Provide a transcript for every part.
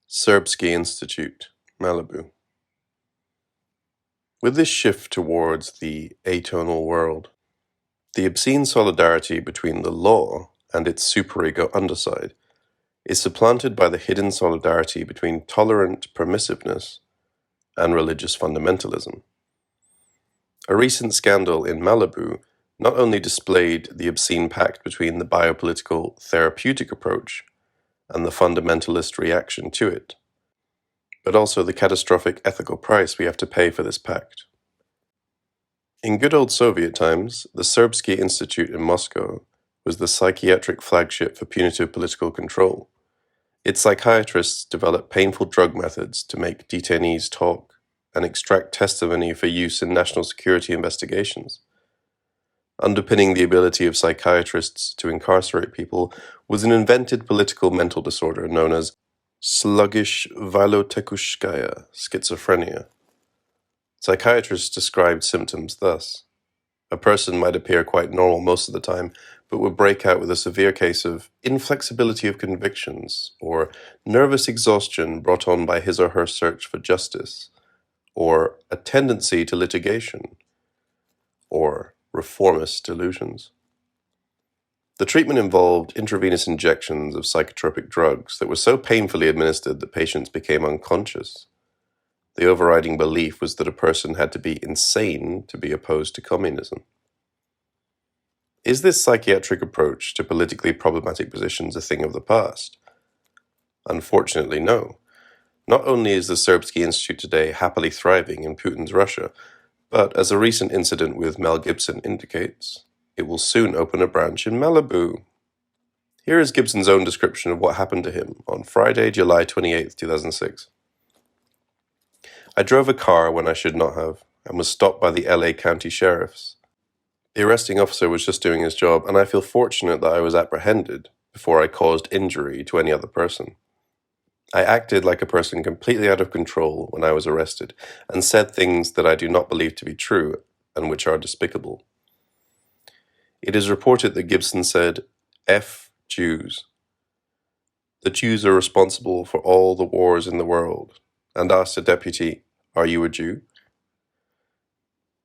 Serbsky Institute, Malibu. With this shift towards the atonal world, the obscene solidarity between the law and its superego underside is supplanted by the hidden solidarity between tolerant permissiveness and religious fundamentalism. A recent scandal in Malibu not only displayed the obscene pact between the biopolitical therapeutic approach and the fundamentalist reaction to it, but also the catastrophic ethical price we have to pay for this pact. In good old Soviet times, the Serbsky Institute in Moscow was the psychiatric flagship for punitive political control. Its psychiatrists developed painful drug methods to make detainees talk and extract testimony for use in national security investigations. Underpinning the ability of psychiatrists to incarcerate people was an invented political mental disorder known as sluggish Vilotekushskaya schizophrenia. Psychiatrists described symptoms thus. A person might appear quite normal most of the time, but would break out with a severe case of inflexibility of convictions, or nervous exhaustion brought on by his or her search for justice, or a tendency to litigation, or reformist delusions. The treatment involved intravenous injections of psychotropic drugs that were so painfully administered that patients became unconscious. The overriding belief was that a person had to be insane to be opposed to communism. Is this psychiatric approach to politically problematic positions a thing of the past? Unfortunately, no. Not only is the Serbsky Institute today happily thriving in Putin's Russia, but as a recent incident with Mel Gibson indicates, it will soon open a branch in Malibu. Here is Gibson's own description of what happened to him on Friday, July 28, 2006. I drove a car when I should not have, and was stopped by the LA County Sheriffs. The arresting officer was just doing his job, and I feel fortunate that I was apprehended before I caused injury to any other person. I acted like a person completely out of control when I was arrested, and said things that I do not believe to be true, and which are despicable. It is reported that Gibson said, "F Jews. The Jews are responsible for all the wars in the world," and asked a deputy, "Are you a Jew?"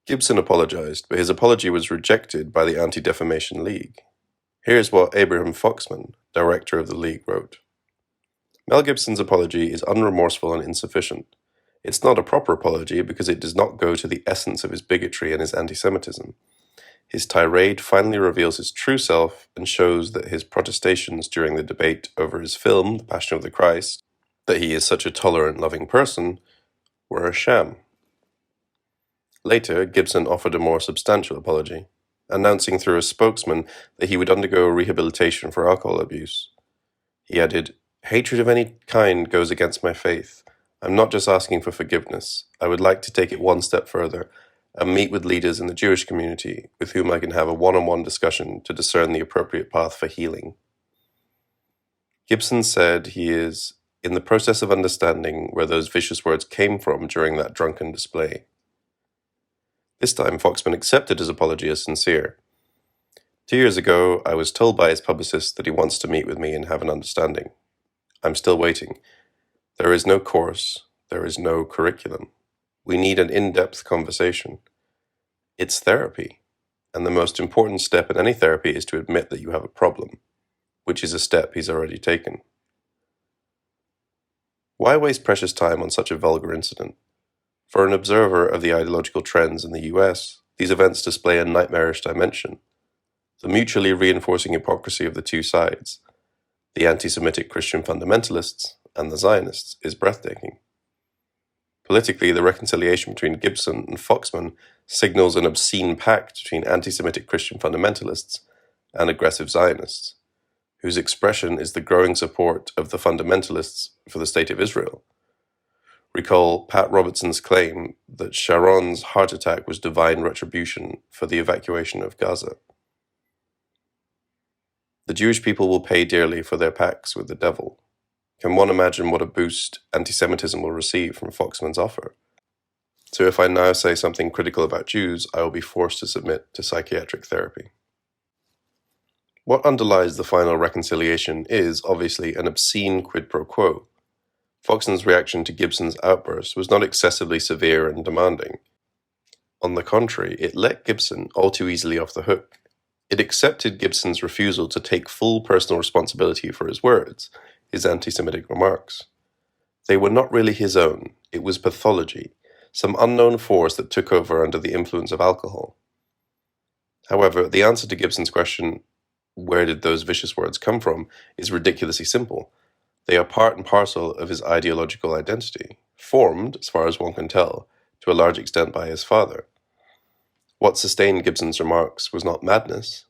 Gibson apologized, but his apology was rejected by the Anti-Defamation League. Here's what Abraham Foxman, director of the league, wrote. Mel Gibson's apology is unremorseful and insufficient. It's not a proper apology because it does not go to the essence of his bigotry and his anti-Semitism. His tirade finally reveals his true self and shows that his protestations during the debate over his film, The Passion of the Christ, that he is such a tolerant, loving person, were a sham. Later, Gibson offered a more substantial apology, announcing through a spokesman that he would undergo rehabilitation for alcohol abuse. He added, "Hatred of any kind goes against my faith. I'm not just asking for forgiveness. I would like to take it one step further and meet with leaders in the Jewish community with whom I can have a one-on-one discussion to discern the appropriate path for healing." Gibson said he is in the process of understanding where those vicious words came from during that drunken display. This time, Foxman accepted his apology as sincere. 2 years ago, I was told by his publicist that he wants to meet with me and have an understanding. I'm still waiting. There is no course. There is no curriculum. We need an in-depth conversation. It's therapy, and the most important step in any therapy is to admit that you have a problem, which is a step he's already taken. Why waste precious time on such a vulgar incident? For an observer of the ideological trends in the US, these events display a nightmarish dimension. The mutually reinforcing hypocrisy of the two sides, the anti-Semitic Christian fundamentalists and the Zionists, is breathtaking. Politically, the reconciliation between Gibson and Foxman signals an obscene pact between anti-Semitic Christian fundamentalists and aggressive Zionists, whose expression is the growing support of the fundamentalists for the State of Israel. Recall Pat Robertson's claim that Sharon's heart attack was divine retribution for the evacuation of Gaza. The Jewish people will pay dearly for their pacts with the devil. Can one imagine what a boost anti-Semitism will receive from Foxman's offer? So if I now say something critical about Jews, I will be forced to submit to psychiatric therapy. What underlies the final reconciliation is, obviously, an obscene quid pro quo. Foxton's reaction to Gibson's outburst was not excessively severe and demanding. On the contrary, it let Gibson all too easily off the hook. It accepted Gibson's refusal to take full personal responsibility for his words, his anti-Semitic remarks. They were not really his own, it was pathology, some unknown force that took over under the influence of alcohol. However, the answer to Gibson's question, where did those vicious words come from, is ridiculously simple. They are part and parcel of his ideological identity, formed, as far as one can tell, to a large extent by his father. What sustained Gibson's remarks was not madness,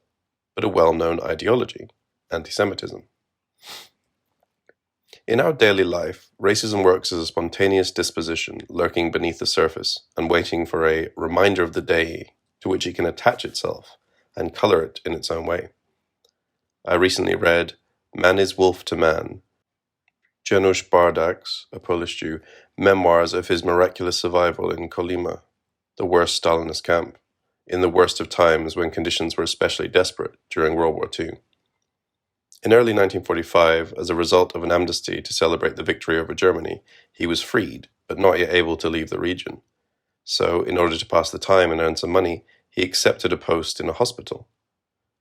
but a well-known ideology, anti-Semitism. In our daily life, racism works as a spontaneous disposition lurking beneath the surface and waiting for a reminder of the day to which it can attach itself and color it in its own way. I recently read Man is Wolf to Man, Janusz Bardak's, a Polish Jew, memoirs of his miraculous survival in Kolyma, the worst Stalinist camp, in the worst of times when conditions were especially desperate during World War II. In early 1945, as a result of an amnesty to celebrate the victory over Germany, he was freed, but not yet able to leave the region. So, in order to pass the time and earn some money, he accepted a post in a hospital.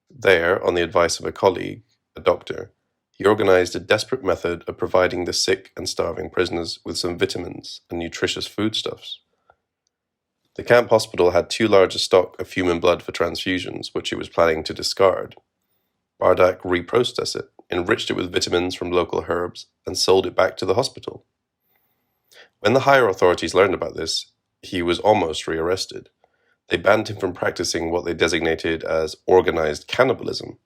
There, on the advice of a colleague, a doctor, he organized a desperate method of providing the sick and starving prisoners with some vitamins and nutritious foodstuffs. The camp hospital had too large a stock of human blood for transfusions, which he was planning to discard. Bardak reprocessed it, enriched it with vitamins from local herbs, and sold it back to the hospital. When the higher authorities learned about this, he was almost rearrested. They banned him from practicing what they designated as organized cannibalism.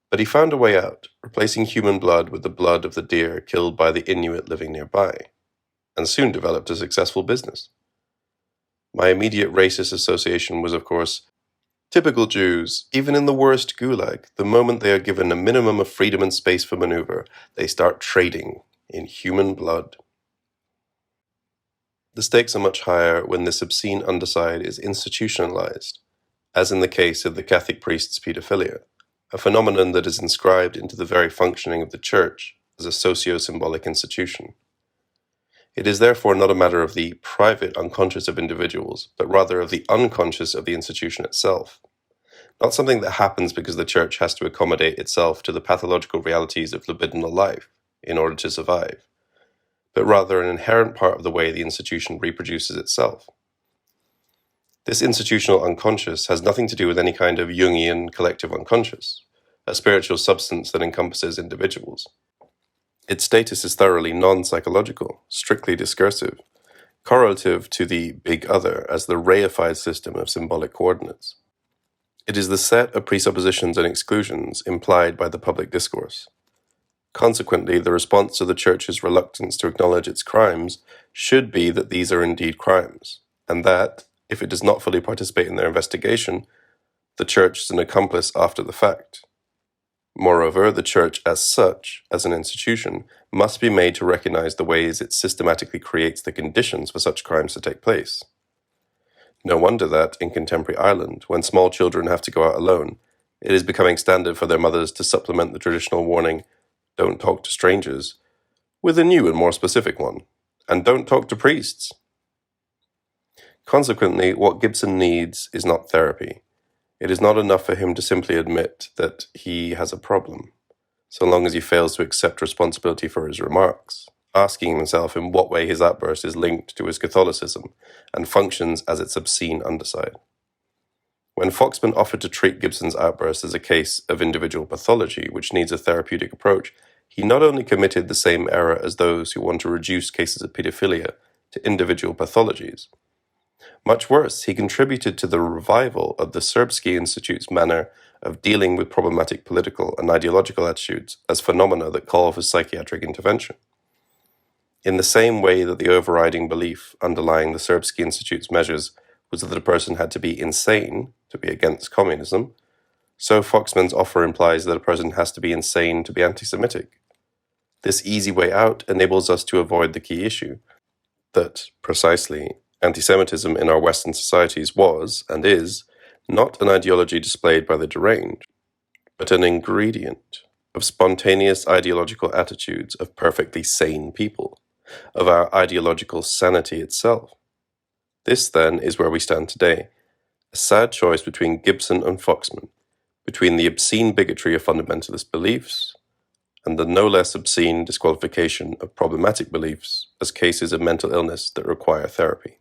But he found a way out, replacing human blood with the blood of the deer killed by the Inuit living nearby, and soon developed a successful business. My immediate racist association was, of course, typical Jews, even in the worst Gulag, the moment they are given a minimum of freedom and space for maneuver, they start trading in human blood. The stakes are much higher when this obscene underside is institutionalized, as in the case of the Catholic priest's pedophilia, a phenomenon that is inscribed into the very functioning of the Church as a socio-symbolic institution. It is therefore not a matter of the private unconscious of individuals, but rather of the unconscious of the institution itself. Not something that happens because the Church has to accommodate itself to the pathological realities of libidinal life in order to survive, but rather an inherent part of the way the institution reproduces itself. This institutional unconscious has nothing to do with any kind of Jungian collective unconscious, a spiritual substance that encompasses individuals. Its status is thoroughly non-psychological, strictly discursive, correlative to the big other as the reified system of symbolic coordinates. It is the set of presuppositions and exclusions implied by the public discourse. Consequently, the response to the Church's reluctance to acknowledge its crimes should be that these are indeed crimes, and that, if it does not fully participate in their investigation, the Church is an accomplice after the fact. Moreover, the Church as such, as an institution, must be made to recognize the ways it systematically creates the conditions for such crimes to take place. No wonder that, in contemporary Ireland, when small children have to go out alone, it is becoming standard for their mothers to supplement the traditional warning, "Don't talk to strangers," with a new and more specific one, "And don't talk to priests." Consequently, what Gibson needs is not therapy. It is not enough for him to simply admit that he has a problem, so long as he fails to accept responsibility for his remarks, asking himself in what way his outburst is linked to his Catholicism and functions as its obscene underside. When Foxman offered to treat Gibson's outburst as a case of individual pathology which needs a therapeutic approach, he not only committed the same error as those who want to reduce cases of pedophilia to individual pathologies. Much worse, he contributed to the revival of the Serbsky Institute's manner of dealing with problematic political and ideological attitudes as phenomena that call for psychiatric intervention. In the same way that the overriding belief underlying the Serbsky Institute's measures was that a person had to be insane to be against communism, so Foxman's offer implies that a person has to be insane to be anti-Semitic. This easy way out enables us to avoid the key issue, that, precisely, anti-Semitism in our Western societies was, and is, not an ideology displayed by the deranged, but an ingredient of spontaneous ideological attitudes of perfectly sane people. of our ideological sanity itself. This, then, is where we stand today, a sad choice between Gibson and Foxman, between the obscene bigotry of fundamentalist beliefs and the no less obscene disqualification of problematic beliefs as cases of mental illness that require therapy.